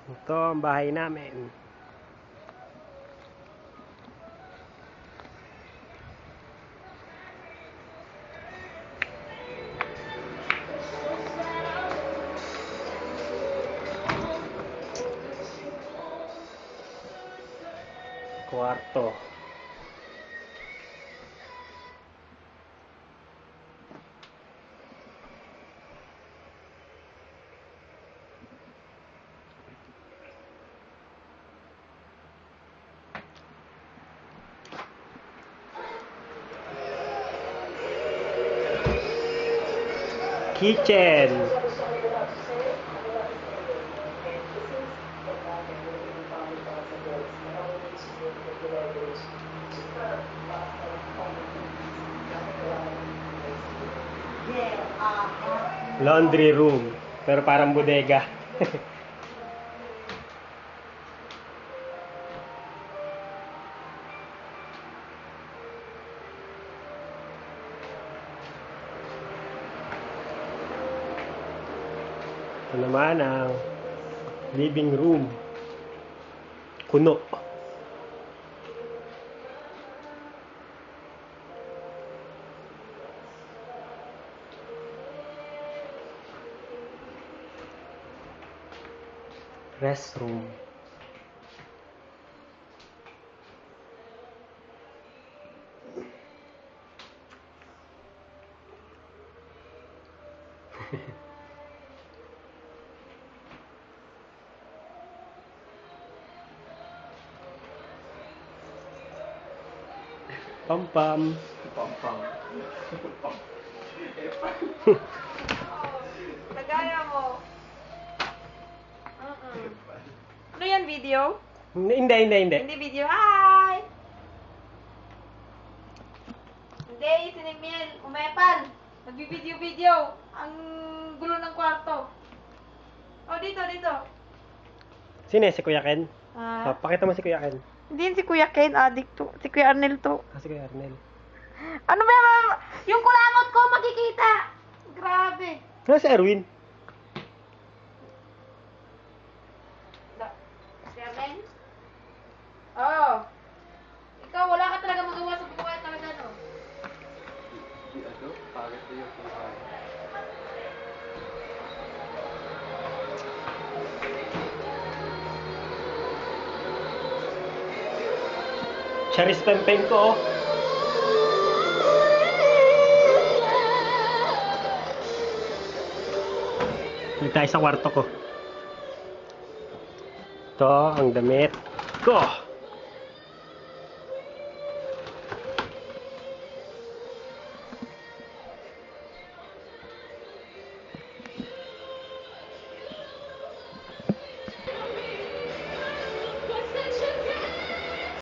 Ito ang bahay namin. Kwarto. Kitchen. Laundry room. Pero parang bodega. Ito naman ang living room. Kuno. Restroom. Pam-pam. Pam-pam. Nagaya mo. Ano yan, video? Hindi. Hindi video. Hi! Hindi, sinimil. Umepal. Nagbibideo-video. Ang gulo ng kwarto. Oh, dito. Sino si Kuya Ken? Ah. Pakita mo si Kuya Ken. Hindi yan si Kuya Ken, addict to. Si Kuya Arnel to. Si Kuya Arnel. Ano ba yan? Yung kulangot ko makikita. Grabe. Ano si Erwin? Si Arnel? Oo. Ikaw, wala ka talaga magawa sa buhay talaga, no? Pagod ko yung buhay. Charis Pempeng ko, oh. Dito tayo sa kwarto ko. Ito ang damit ko.